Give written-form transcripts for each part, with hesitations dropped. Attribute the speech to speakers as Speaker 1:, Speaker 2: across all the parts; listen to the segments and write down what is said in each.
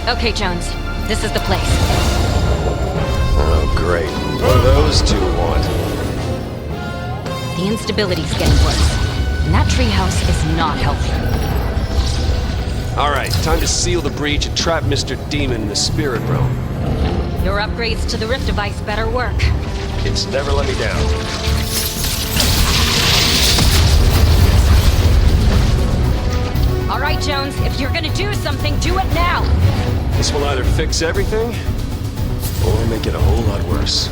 Speaker 1: Okay, Jones. This is the place.
Speaker 2: Oh, great. What do those two want?
Speaker 1: The instability's getting worse. And that treehouse is not helping.
Speaker 2: Alright, time to seal the breach and trap Mr. Demon in the spirit realm.
Speaker 1: Your upgrades to the Rift device better work.
Speaker 2: It's never let me down.
Speaker 1: All right, Jones, if you're gonna do something, do it now!
Speaker 2: This will either fix everything, or make it a whole lot worse.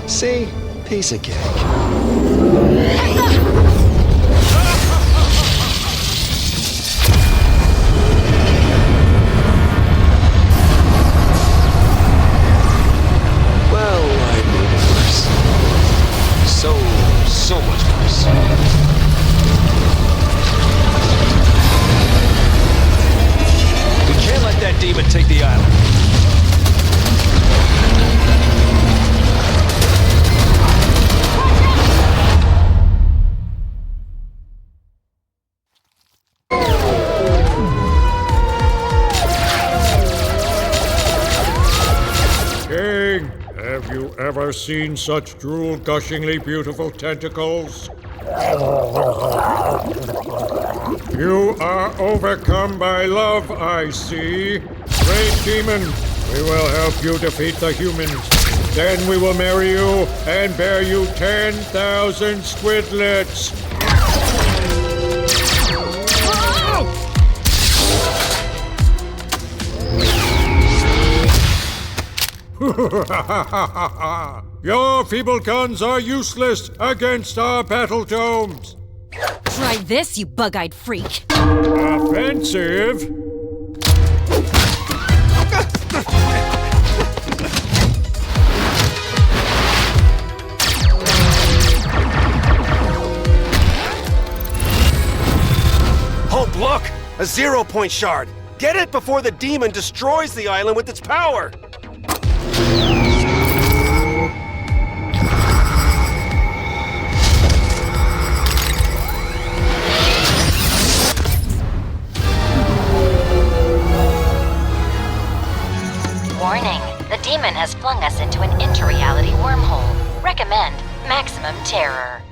Speaker 2: See? Piece of cake. So much worse. We can't let that demon take the island.
Speaker 3: King, have you ever seen such drool-gushingly beautiful tentacles? You are overcome by love, I see. Great demon, we will help you defeat the humans. Then we will marry you and bear you 10,000 squidlets. Your feeble guns are useless against our battle domes.
Speaker 1: Try this, you bug-eyed freak.
Speaker 3: Offensive?
Speaker 2: Hope, look! A 0-point shard! Get it before the demon destroys the island with its power!
Speaker 4: Warning, the demon has flung us into an inter-reality wormhole. Recommend maximum terror.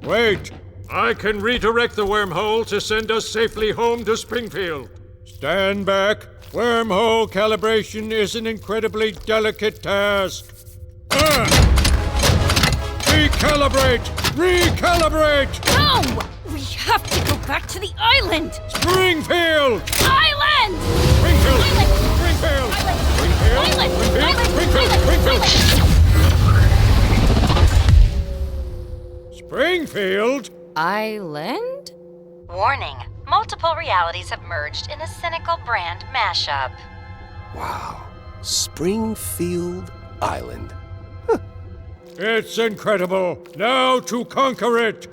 Speaker 3: Wait! I can redirect the wormhole to send us safely home to Springfield. Stand back. Wormhole calibration is an incredibly delicate task. Recalibrate! Recalibrate!
Speaker 1: No! We have to go back to the island!
Speaker 3: Springfield!
Speaker 1: Island!
Speaker 3: Springfield!
Speaker 1: Island!
Speaker 3: Springfield!
Speaker 1: Island!
Speaker 3: Springfield!
Speaker 1: Island!
Speaker 3: Springfield!
Speaker 1: Island!
Speaker 3: Springfield! Springfield?
Speaker 1: Island?
Speaker 4: Warning, multiple realities have merged in a cynical brand mashup.
Speaker 2: Wow. Springfield Island.
Speaker 3: It's incredible. Now to conquer it.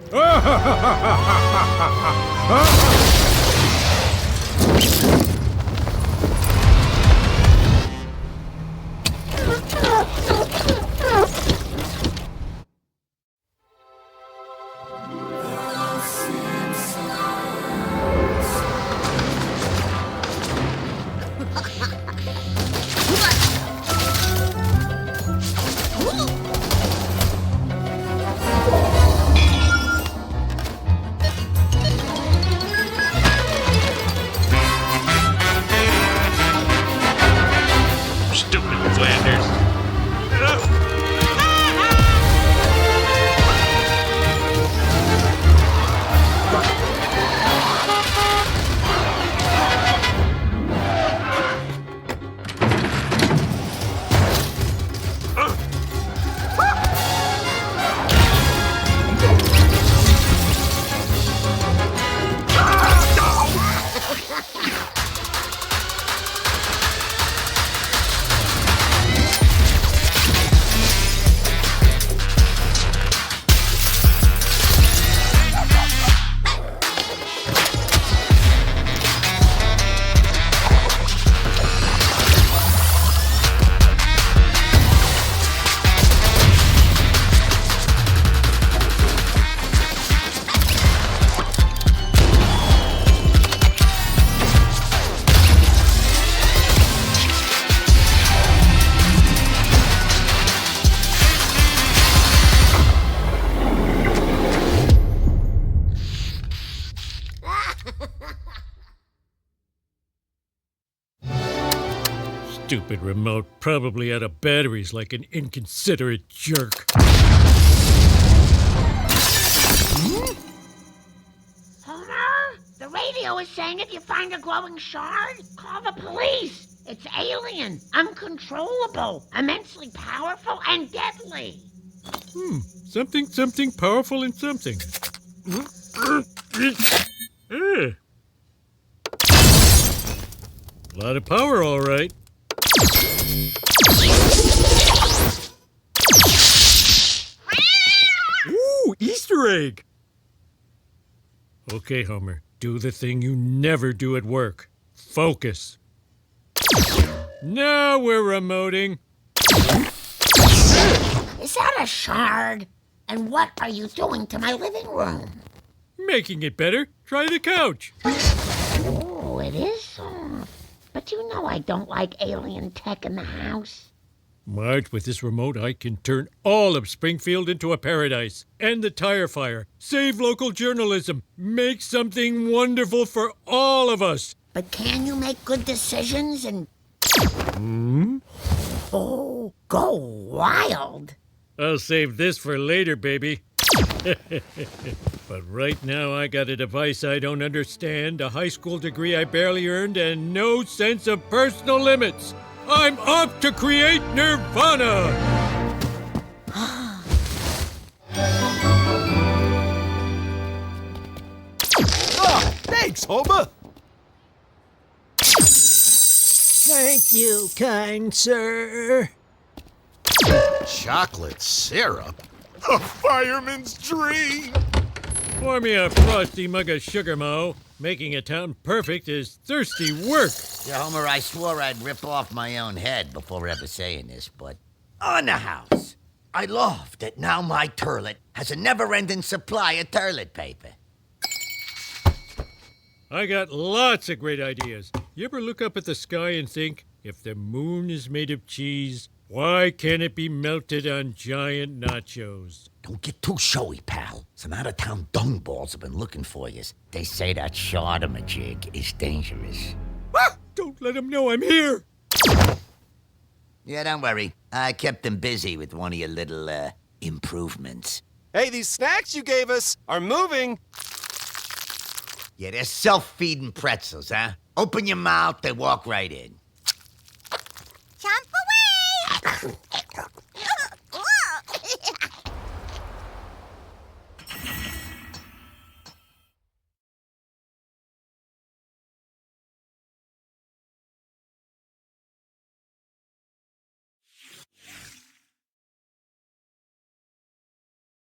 Speaker 3: Stupid remote, probably out of batteries like an inconsiderate jerk.
Speaker 5: Homer, the radio is saying if you find a glowing shard, call the police. It's alien, uncontrollable, immensely powerful, and deadly.
Speaker 3: Something powerful and something. A lot of power, all right. Ooh, Easter egg! Okay, Homer, do the thing you never do at work. Focus. Now we're remoting.
Speaker 5: Is that a shard? And what are you doing to my living room?
Speaker 3: Making it better. Try the couch.
Speaker 5: Oh, it is soft. But you know I don't like alien tech in the house.
Speaker 3: Marge, with this remote, I can turn all of Springfield into a paradise. End the tire fire. Save local journalism. Make something wonderful for all of us.
Speaker 5: But can you make good decisions and... Oh, go wild.
Speaker 3: I'll save this for later, baby. But right now, I got a device I don't understand, a high school degree I barely earned, and no sense of personal limits. I'm off to create Nirvana!
Speaker 2: Oh, thanks, Homer!
Speaker 6: Thank you, kind sir.
Speaker 7: Chocolate syrup? A fireman's dream!
Speaker 3: Pour me a frosty mug of sugar, Mo. Making a town perfect is thirsty work.
Speaker 8: Yeah, Homer, I swore I'd rip off my own head before ever saying this, but on the house, I love that now my toilet has a never-ending supply of toilet paper.
Speaker 3: I got lots of great ideas. You ever look up at the sky and think, if the moon is made of cheese, why can't it be melted on giant nachos?
Speaker 8: Don't get too showy, pal. Some out-of-town dungballs have been looking for you. They say that shardamajig is dangerous.
Speaker 3: Ah, don't let them know I'm here!
Speaker 8: Yeah, don't worry. I kept them busy with one of your little, improvements.
Speaker 2: Hey, these snacks you gave us are moving.
Speaker 8: Yeah, they're self-feeding pretzels, huh? Open your mouth, they walk right in.